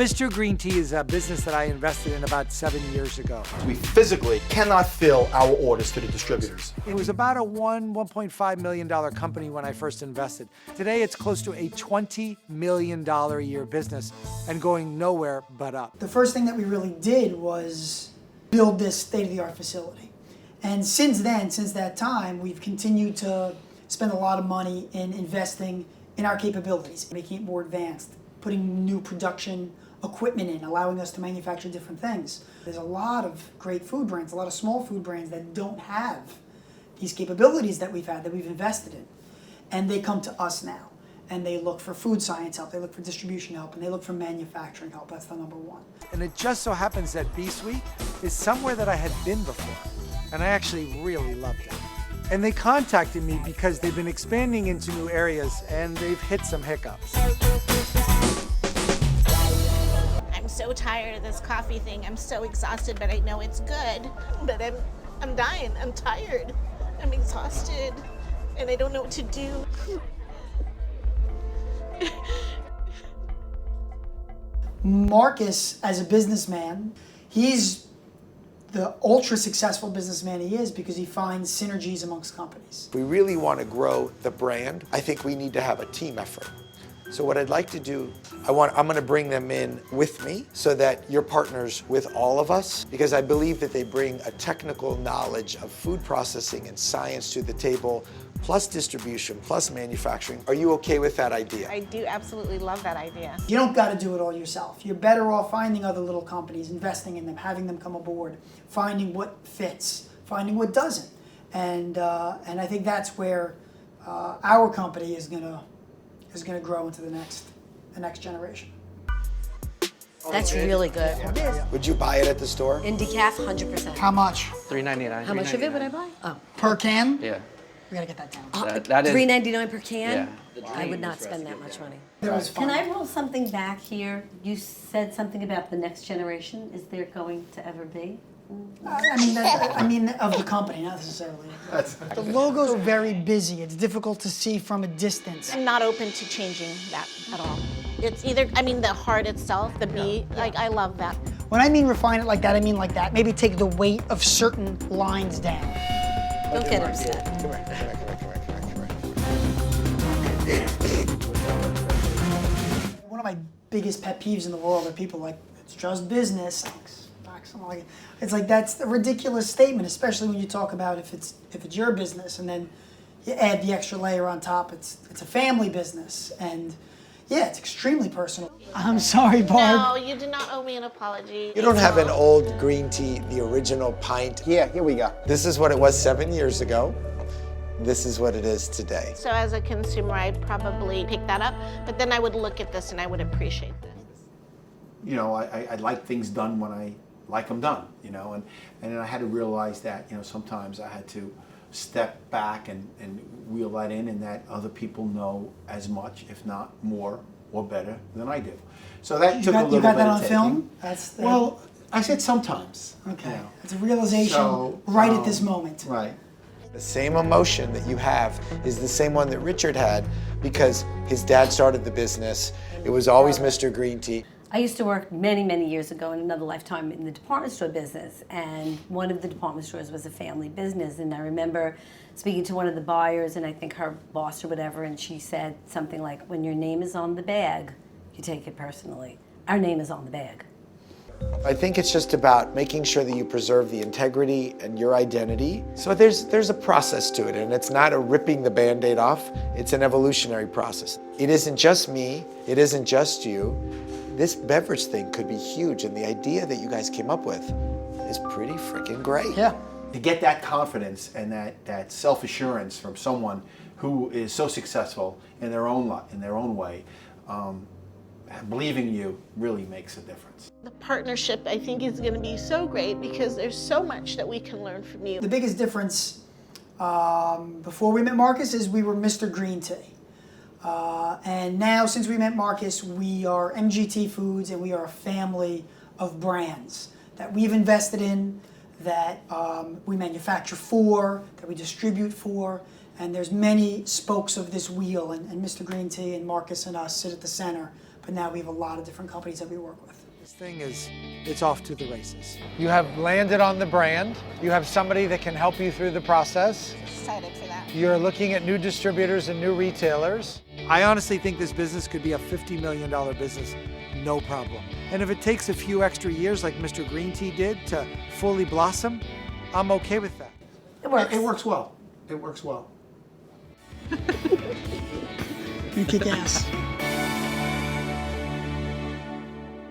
Mr. Green Tea is a business that I invested in about 7 years ago. We physically cannot fill our orders to the distributors. It was about a $1.5 million company when I first invested. Today, it's close to a $20 million a year business and going nowhere but up. The first thing that we really did was build this state-of-the-art facility. And since then, since that time, we've continued to spend a lot of money in investing in our capabilities, making it more advanced, putting new production equipment in, allowing us to manufacture different things. There's a lot of great food brands, a lot of small food brands that don't have these capabilities that we've had, that we've invested in. And they come to us now, and they look for food science help, they look for distribution help, and they look for manufacturing help. That's the number one. And it just so happens that B-Suite is somewhere that I had been before, and I actually really loved it. And they contacted me because they've been expanding into new areas, and they've hit some hiccups. I'm so tired of this coffee thing. I'm so exhausted, but I know it's good. But I'm dying. I'm tired. I'm exhausted, and I don't know what to do. Marcus, as a businessman, he's the ultra successful businessman he is because he finds synergies amongst companies. If we really want to grow the brand, I think we need to have a team effort. So what I'd like to do, I'm going to bring them in with me so that you're partners with all of us, because I believe that they bring a technical knowledge of food processing and science to the table, plus distribution, plus manufacturing. Are you okay with that idea? I do absolutely love that idea. You don't got to do it all yourself. You're better off finding other little companies, investing in them, having them come aboard, finding what fits, finding what doesn't. And I think that's where our company is going to grow into the next generation. That's really good. Would you buy it at the store? In decaf, 100%. How much? $3.99. How much of it would I buy? Oh, Per can? Yeah. We got to get that down. That is $3.99 per can? Yeah. I would not spend that much money. That was fun. Can I roll something back here? You said something about the next generation. Is there going to ever be? I mean, of the company, not necessarily. The logos are very busy. It's difficult to see from a distance. I'm not open to changing that at all. It's either, the heart itself, the B, I love that. When I mean refine it like that, I mean like that. Maybe take the weight of certain lines down. Don't get upset. Come here. One of my biggest pet peeves in the world are people like, it's just business. It's like, that's a ridiculous statement, especially when you talk about if it's your business and then you add the extra layer on top, it's a family business. And yeah, it's extremely personal. I'm sorry, Barb. No, you do not owe me an apology. You don't have an old green tea, the original pint. Here we go. This is what it was 7 years ago. This is what it is today. So as a consumer, I'd probably pick that up, but then I would look at this and I would appreciate this. You know, I like things done when I like them done, you know, and then I had to realize that, you know, sometimes I had to step back and wheel that in, and that other people know as much, if not more or better than I do. So that took a little bit of taking. You got that on film? Well, I said sometimes. Okay. You know. It's a realization So, right at this moment. Right. The same emotion that you have is the same one that Richard had, because his dad started the business. It was always Mr. Green Tea. I used to work many, many years ago in another lifetime in the department store business, and one of the department stores was a family business. And I remember speaking to one of the buyers, and I think her boss or whatever, and she said something like, when your name is on the bag, you take it personally. Our name is on the bag. I think it's just about making sure that you preserve the integrity and your identity. So there's a process to it, and it's not a ripping the Band-Aid off. It's an evolutionary process. It isn't just me. It isn't just you. This beverage thing could be huge, and the idea that you guys came up with is pretty freaking great. Yeah. To get that confidence and that self-assurance from someone who is so successful in their own way, believing you really makes a difference. The partnership, I think, is going to be so great because there's so much that we can learn from you. The biggest difference before we met Marcus is we were Mr. Green Tea. And now, since we met Marcus, we are MGT Foods, and we are a family of brands that we've invested in, that we manufacture for, that we distribute for, and there's many spokes of this wheel, and Mr. Green Tea and Marcus and us sit at the center. but now we have a lot of different companies that we work with. This thing it's off to the races. You have landed on the brand. You have somebody that can help you through the process. Excited for that. You're looking at new distributors and new retailers. I honestly think this business could be a $50 million business, no problem. And if it takes a few extra years like Mr. Green Tea did to fully blossom, I'm okay with that. It works. It works well. It works well. You kick ass.